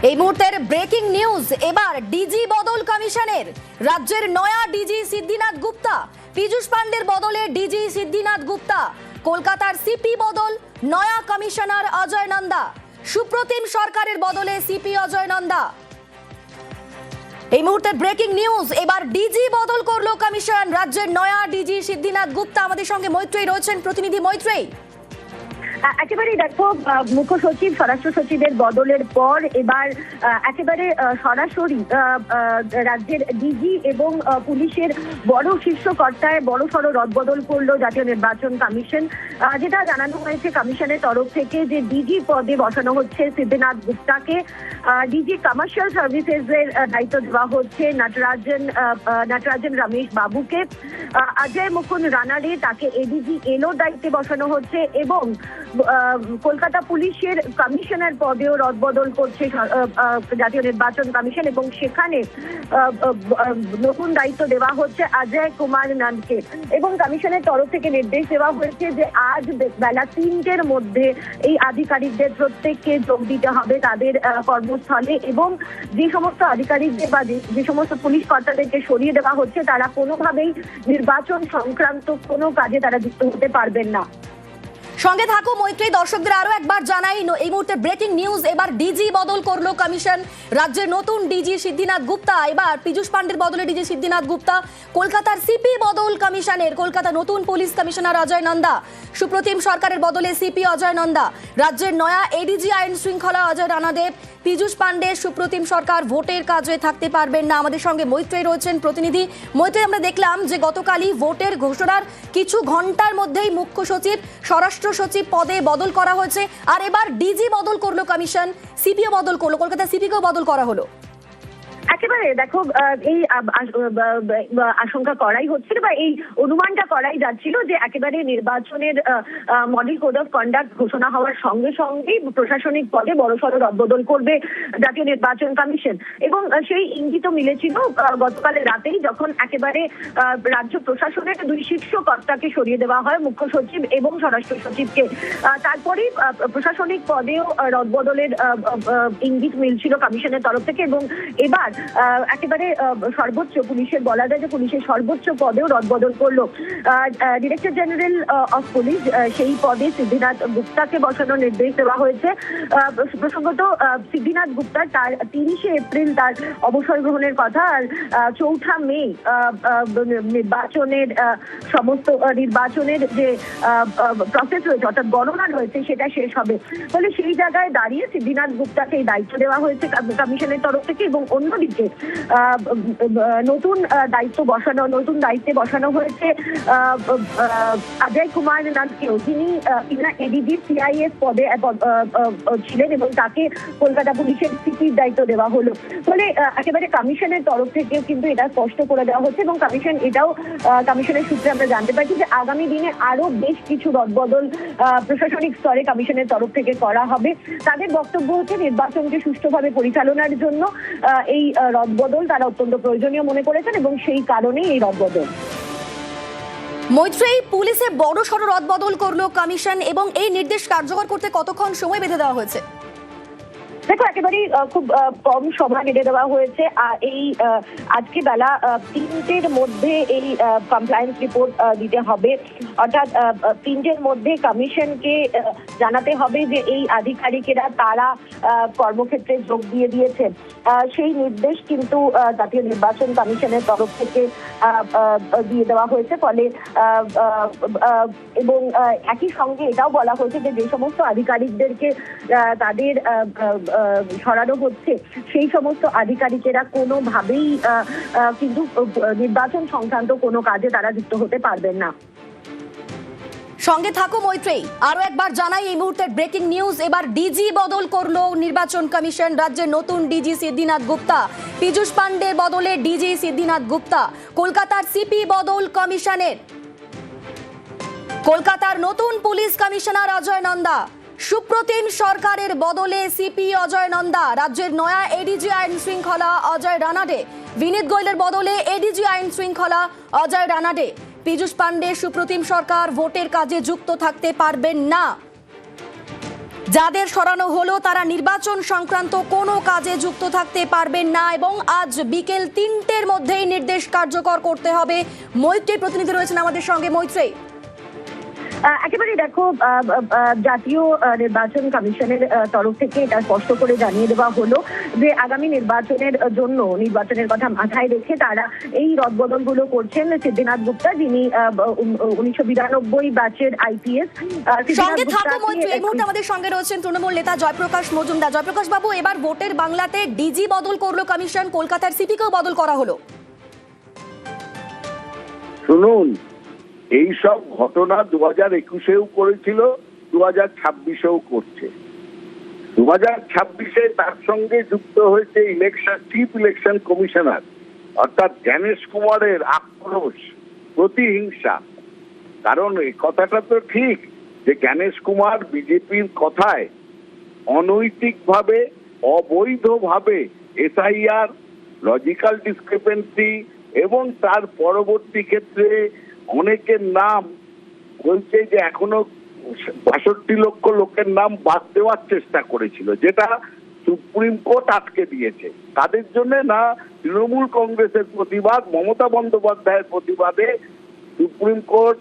এই মুহূর্তের breaking news, এবার ডিজি বদল কমিশনের। রাজ্যের নয়া ডিজি সিদ্ধিনাথ গুপ্তা, পীযূষ পান্ডের বদলে ডিজি সিদ্ধিনাথ গুপ্তা। কলকাতার সিপি বদল, নয়া কমিশনার অজয় নন্দা। সুপ্রতিম সরকারের বদলে সিপি অজয় নন্দা। এই মুহূর্তের ব্রেকিং নিউজ, এবার ডিজি বদল করলো কমিশন। রাজ্যের নয়া ডিজি সিদ্ধিনাথ গুপ্তা। আমাদের সঙ্গে মৈত্রেয়ী রয়েছেন, প্রতিনিধি মৈত্রেয়ী। একেবারেই দেখো, মুখ্য সচিব স্বরাষ্ট্র সচিবের বদলের পর এবার একেবারে সরাসরি রাজ্যের ডিজি এবং পুলিশের বড় শীর্ষ কর্তায় বড় সড় রদবদল করলো জাতীয় নির্বাচন কমিশন। যেটা জানানো হয়েছে কমিশনের তরফ থেকে যে ডিজি পদে বসানো হচ্ছে সিদ্ধিনাথ গুপ্তাকে, ডিজি কমার্শিয়াল সার্ভিসেস এর দায়িত্ব দেওয়া হচ্ছে নটরাজন রমেশ বাবুকে। অজয় মুকুন্দ রানারে তাকে এডিজি এলো দায়িত্বে বসানো হচ্ছে এবং কলকাতা পুলিশের কমিশনার পদেও রদবদল করছে জাতীয় নির্বাচন কমিশন এবং সেখানে নতুন দায়িত্ব দেওয়া হচ্ছে অজয় কুমার নন্দকে। এবং কমিশনের তরফ থেকে নির্দেশ দেওয়া হয়েছে যে আজ বেলা 3টের মধ্যে এই আধিকারিকদের প্রত্যেককে যোগ দিতে হবে তাদের কর্মস্থলে, এবং যে সমস্ত আধিকারিকদের বা যে সমস্ত পুলিশ কর্তাদেরকে সরিয়ে দেওয়া হচ্ছে তারা কোনোভাবেই নির্বাচন সংক্রান্ত কোনো কাজে তারা যুক্ত হতে পারবেন না। সঙ্গে থাকো মৈত্রী। দর্শকদের আরো একবার জানাই, এই মুহূর্তে ব্রেকিং নিউজ, এবার ডিজি বদল করলো কমিশন। রাজ্যের নতুন ডিজি সিদ্ধিনাথ গুপ্তা, এবার পীযূষ পান্ডের বদলে ডিজি সিদ্ধিনাথ গুপ্তা। কলকাতার সিপি বদল কমিশনের, কলকাতা নতুন পুলিশ কমিশনার অজয় নন্দা। সুপ্রতিম সরকারের বদলে সিপি অজয় নন্দা। রাজ্যের নয়া এডিজি আইন শৃঙ্খলা অজয় রানাদেব। পীযূষ পান্ডে, সুপ্রতিম সরকার ভোটের কাজে থাকতে পারবেন না। আমাদের সঙ্গে মৈত্রেয়ী রয়েছেন, প্রতিনিধি মৈত্রেয়ী। আমরা দেখলাম যে গতকালই ভোটের ঘোষণার কিছু ঘন্টার মধ্যেই মুখ্য সচিব স্বরাষ্ট্র সচিব পদে বদল করা হয়েছে, আর এবার ডিজি বদল করলো কমিশন, সিপিও বদল করলো, কলকাতা সিপিকেও বদল করা হলো। একেবারে দেখো, এই আশঙ্কা করাই হচ্ছিল বা এই অনুমানটা করাই যাচ্ছিল যে একেবারে নির্বাচনের মডেল কোড অফ কন্ডাক্ট ঘোষণা হওয়ার সঙ্গে সঙ্গেই প্রশাসনিক পদে বড়সড় রদবদল করবে জাতীয় নির্বাচন কমিশন। এবং সেই ইঙ্গিত মিলেছিল গতকালের রাতেই, যখন একেবারে রাজ্য প্রশাসনের দুই শীর্ষ কর্তাকে সরিয়ে দেওয়া হয়, মুখ্য সচিব এবং স্বরাষ্ট্র সচিবকে। তারপরেই প্রশাসনিক পদেও রদবদলের ইঙ্গিত মিলছিল কমিশনের তরফ থেকে। এবং এবার একেবারে সর্বোচ্চ পুলিশের, বলা যায় যে পুলিশের সর্বোচ্চ পদেও রদবদল করলো। ডিরেক্টর জেনারেল অফ পুলিশ, সেই পদে সিদ্ধিনাথ গুপ্তাকে বসানোর নির্দেশ দেওয়া হয়েছে। প্রসঙ্গত, সিদ্ধিনাথ গুপ্তা তার 30শে এপ্রিল তার অবসর গ্রহণের কথা, আর 4ঠা মে নির্বাচনের সমস্ত নির্বাচনের যে প্রসেস রয়েছে, অর্থাৎ গণনা রয়েছে, সেটা শেষ হবে। ফলে সেই জায়গায় দাঁড়িয়ে সিদ্ধিনাথ গুপ্তাকে এই দায়িত্ব দেওয়া হয়েছে কমিশনের তরফ থেকে। এবং অন্যদিকে নতুন দায়িত্বে বসানো হয়েছে অজয় কুমার নন্দকেও, যিনি এডিজি সিআইএস পদে ছিলেন এবং তাকে কলকাতা পুলিশের সিপির দায়িত্ব দেওয়া হলো। ফলে একেবারে কমিশনের তরফ থেকে কিন্তু এটা স্পষ্ট করে দেওয়া হচ্ছে এবং কমিশনের সূত্রে আমরা জানতে পারছি যে আগামী দিনে আরো বেশ কিছু রদবদল প্রশাসনিক স্তরে কমিশনের তরফ থেকে করা হবে। তাদের বক্তব্য হচ্ছে নির্বাচনকে সুষ্ঠুভাবে পরিচালনার জন্য এই রদবদল তারা অত্যন্ত প্রয়োজনীয় মনে করেছেন এবং সেই কারণেই এই রদবদল। মৈত্রেয়ী, পুলিশে বড় সড় রদবদল করলো কমিশন এবং এই নির্দেশ কার্যকর করতে কতক্ষণ সময় বেঁধে দেওয়া হয়েছে? দেখো, একেবারেই খুব কম সময় বেঁধে দেওয়া হয়েছে। এই আজকে বেলা 3টের মধ্যে এই কমপ্লায়েন্স রিপোর্ট দিতে হবে, অর্থাৎ 3টের মধ্যে কমিশনকে জানাতে হবে যে এই আধিকারিকেরা তারা কর্মক্ষেত্রে যোগ দিয়ে দিয়েছেন। সেই নির্দেশ কিন্তু জাতীয় নির্বাচন কমিশনের তরফ থেকে দিয়ে দেওয়া হয়েছে। ফলে এবং একই সঙ্গে এটাও বলা হয়েছে যে সমস্ত আধিকারিকদেরকে তাদের সরানো হচ্ছে, সেই সমস্ত আধিকারিকেরা কোনোভাবেই কিন্তু নির্বাচন সংক্রান্ত কোনো কাজে তারা যুক্ত হতে পারবেন না। সঙ্গে থাকো মৈত্রেয়ী। আরো একবার জানাই, এই মুহূর্তের ব্রেকিং নিউজ, এবার ডিজি বদল করলো নির্বাচন কমিশন। রাজ্যের নতুন ডিজি সিদ্ধিনাথ গুপ্তা, পীযূষ পান্ডের বদলে ডিজি সিদ্ধিনাথ গুপ্তা। কলকাতার সিপি বদল কমিশনের, কলকাতার নতুন পুলিশ কমিশনার অজয় নন্দা। সুপ্রতিম সরকারের বদলে সিপি অজয় নন্দা। রাজ্যের নয়া এডিজি আইন শৃঙ্খলা অজয় রানাডে। বিনীত গোয়েলের বদলে এডিজি আইন শৃঙ্খলা অজয় রানাডে। পীযূষ পান্ডে, সুপ্রতিম সরকার ভোটের কাজে যুক্ত থাকতে পারবেন না। যাদের সরানো হলো তারা নির্বাচন সংক্রান্ত কোনো কাজে যুক্ত থাকতে পারবেন না এবং আজ বিকেল 3টের মধ্যেই নির্দেশ কার্যকর করতে হবে। মৈত্রী প্রতিনিধি রয়েছেন আমাদের সঙ্গে। মৈত্রী, একেবারে দেখো, জাতীয় নির্বাচন কমিশনের তরফ থেকে এটা স্পষ্ট করে জানিয়ে দেওয়া হলো যে আগামী নির্বাচনের জন্য নির্বাচনের কথা মাথায় রেখে তারা এই রদবদলগুলো করছেন। সিদ্ধিনাথ গুপ্তা, যিনি 1992 ব্যাচের IPS, সঙ্গে থাকো মৈত্রী। এই মুহূর্তে আমাদের সঙ্গে রয়েছেন তৃণমূল নেতা জয়প্রকাশ মজুমদার। জয়প্রকাশ বাবু, এবার ভোটের বাংলাতে ডিজি বদল করলো কমিশন, কলকাতার সিপিকেও বদল করা হলো। শুনুন, এই সব ঘটনা 2021-এও করেছিল, 2026-এও করছে। 2026-এ তার সঙ্গে যুক্ত হয়েছে চিফ ইলেকশন কমিশনার অর্থাৎ জ্ঞানেশ কুমারের আক্রোশ, প্রতিহিংসা। কারণ এই কথাটা তো ঠিক যে জ্ঞানেশ কুমার বিজেপির কথায় অনৈতিকভাবে, অবৈধভাবে SIR, লজিক্যাল ডিসক্রিপেন্সি এবং তার পরবর্তী ক্ষেত্রে অনেকের নাম বলছে যে এখনো 62 লক্ষ লোকের নাম বাদ দেওয়ার চেষ্টা করেছিল, যেটা সুপ্রিম কোর্ট আটকে দিয়েছে। তাদের জন্য না তৃণমূল কংগ্রেসের প্রতিবাদ, মমতা বন্দ্যোপাধ্যায়ের প্রতিবাদে সুপ্রিম কোর্ট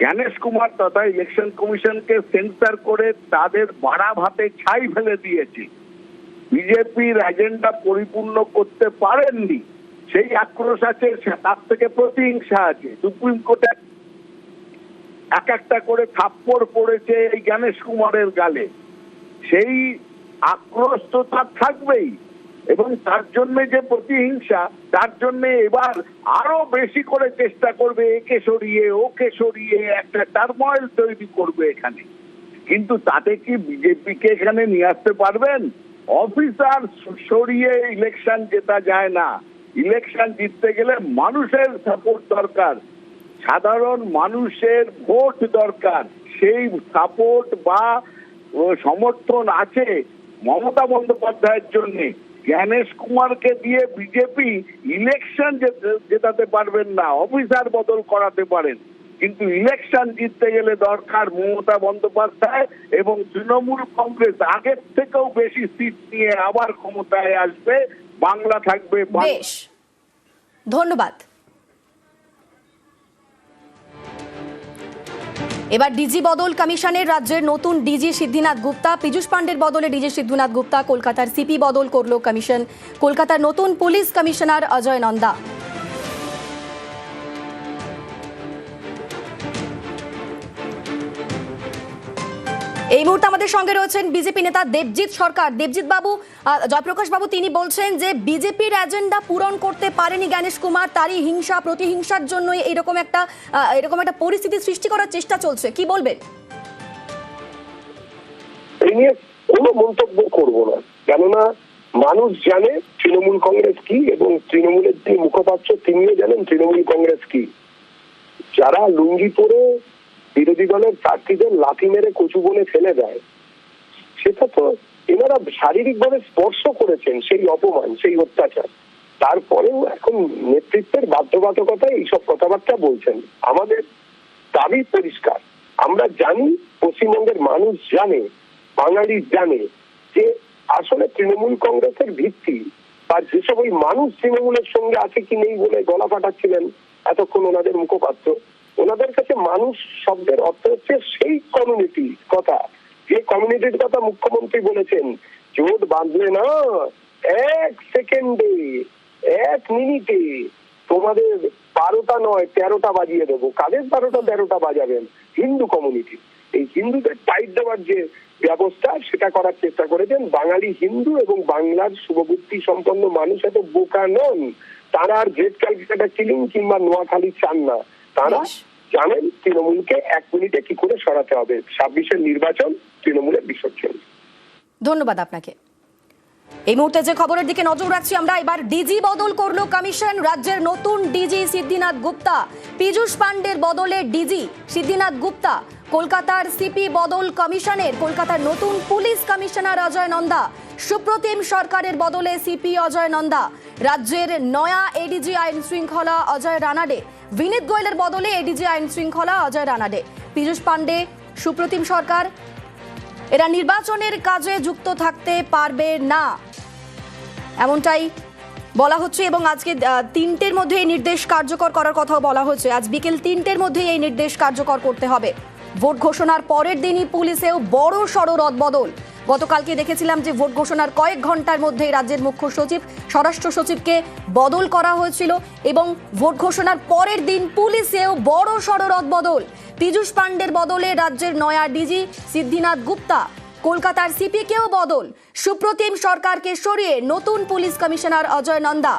জ্ঞানেশ কুমার তথা ইলেকশন কমিশনকে সেন্সার করে তাদের বাড়া ভাতে ছাই ফেলে দিয়েছে। বিজেপির এজেন্ডা পরিপূর্ণ করতে পারেননি, সেই আক্রোশ আছে, তার থেকে প্রতিহিংসা আছে। সুপ্রিম কোর্টে এক একটা করে থাপ্পড় পড়েছে এই জ্ঞানেশ কুমারের গালে, সেই আক্রোশ তো তার থাকবেই এবং তার জন্য যে প্রতিহিংসা, তার জন্য এবার আরো বেশি করে চেষ্টা করবে একে সরিয়ে ওকে সরিয়ে একটা টার্ময়েল তৈরি করবে এখানে। কিন্তু তাতে কি বিজেপিকে এখানে নিয়ে আসতে পারবেন? অফিসার সরিয়ে ইলেকশন জেতা যায় না। ইলেকশন জিততে গেলে মানুষের সাপোর্ট দরকার, সাধারণ মানুষের ভোট দরকার। সেই সাপোর্ট বা সমর্থন আছে মমতা বন্দ্যোপাধ্যায়ের জন্য। জ্ঞানেশ কুমারকে দিয়ে বিজেপি ইলেকশন জেতাতে পারবেন না, অফিসার বদল করাতে পারেন, কিন্তু ইলেকশন জিততে গেলে দরকার মমতা বন্দ্যোপাধ্যায় এবং তৃণমূল কংগ্রেস আগের থেকেও বেশি সিট নিয়ে আবার ক্ষমতায় আসবে। বাংলা থাকবে। বেশ, ধন্যবাদ। এবার ডিজি বদল কমিশনের রাজ্যের নতুন ডিজি সিদ্ধিনাথ গুপ্তা, পীযূষ পান্ডের বদলে ডিজি সিদ্ধিনাথ গুপ্তা, কলকাতার সিপি বদল করলো কমিশন, কলকাতার নতুন পুলিশ কমিশনার অজয় নন্দা। এই মুহূর্তে আমাদের সঙ্গে রয়েছেন বিজেপি নেতা দেবজিৎ সরকার। দেবজিৎ বাবু, জয়প্রকাশ বাবু তিনি বলছেন যে বিজেপির এজেন্ডা পূরণ করতে পারেনি জ্ঞানেশ কুমার, তারই হিংসা প্রতিহিংসার জন্য এরকম একটা পরিস্থিতি সৃষ্টি করার চেষ্টা চলছে, কি বলবেন? এই নিয়ে কোনো মন্তব্য করব না, কেননা মানুষ জানে তৃণমূল কংগ্রেস কি এবং তৃণমূলের যে মুখপাত্র তিনিও জানেন তৃণমূল কংগ্রেস কি। যারা লুঙ্গি পরে বিরোধী দলের প্রার্থীদের লাথি মেরে কচু বনে ফেলে দেয়, সেটা তো এনারা শারীরিকভাবে স্পর্শ করেছেন, সেই অপমান, সেই অত্যাচার। তারপরেও এখন নেতৃত্বের বাধ্যবাধকতায় এইসব কথাবার্তা বলছেন। আমাদের দাবি পরিষ্কার, আমরা জানি, পশ্চিমবঙ্গের মানুষ জানে, বাঙালি জানে যে আসলে তৃণমূল কংগ্রেসের ভিত্তি বা যেসব ওই মানুষ তৃণমূলের সঙ্গে আছে কি নেই বলে গলা ফাটাচ্ছিলেন এতক্ষণ ওনাদের মুখপাত্র, ওনাদের কাছে মানুষ শব্দের অর্থ হচ্ছে সেই কমিউনিটি কথা, যে কমিউনিটির কথা মুখ্যমন্ত্রী বলেছেন জোট বাঁধলে না 1 সেকেন্ডে 1 মিনিটে তোমাদের 12টা নয় 13টা বাজিয়ে দেবো। কাদের 12টা 13টা বাজাবেন? হিন্দু কমিউনিটি। এই হিন্দুদের টাইট দেওয়ার যে ব্যবস্থা সেটা করার চেষ্টা করেছেন। বাঙালি হিন্দু এবং বাংলার শুভবুদ্ধি সম্পন্ন মানুষ এত বোকা নন, তারা আর গ্রেট ক্যালকাটা কিলিং কিংবা নোয়াখালী চান না। তারা জানেন তৃণমূলকে 1 মিনিটে কি করে সরাতে হবে। 26-এর নির্বাচন তৃণমূলের বিসর্জন। ধন্যবাদ আপনাকে। এই মুহূর্তে যে খবরের দিকে নজর রাখছি আমরা, এবার ডিজি বদল করলো কমিশন, রাজ্যের নতুন ডিজি সিদ্ধিনাথ গুপ্তা, পীযূষ পান্ডের বদলে ডিজি সিদ্ধিনাথ গুপ্তা, কলকাতার সিপি বদল কমিশনের, কলকাতার নতুন পুলিশ কমিশনার অজয় নন্দা, সুপ্রতিম সরকারের বদলে সিপি অজয় নন্দা, রাজ্যের নয়া এডিজি আইন শৃঙ্খলা অজয় রানাডে, বিনীত গোয়েলের বদলে এডিজি আইন শৃঙ্খলা অজয় রানাডে, পীযূষ পান্ডে, সুপ্রতিম সরকার, এরা নির্বাচনের কাজে যুক্ত থাকতে পারবে না, এমনটাই বলা হচ্ছে। এবং আজকে 3টের মধ্যে এই নির্দেশ কার্যকর করার কথাও বলা হচ্ছে। আজ বিকেল 3টের মধ্যে এই নির্দেশ কার্যকর করতে হবে। ভোট ঘোষণার পরের দিনই পুলিশেও বড় সড় রদবদল। গতকালকে দেখেছিলাম যে ভোট ঘোষণার কয়েক ঘন্টার মধ্যেই রাজ্যের মুখ্য সচিব, স্বরাষ্ট্র সচিবকে বদল করা হয়েছিল এবং ভোট ঘোষণার পরের দিন পুলিশেও বড় সড় রদবদল। পীযূষ পাণ্ডের বদলে রাজ্যের নয়া ডিজি সিদ্ধিনাথ গুপ্তা, কলকাতার সিপিকেও বদল। সুপ্রতিম সরকারকে সরিয়ে নতুন পুলিশ কমিশনার অজয় নন্দা।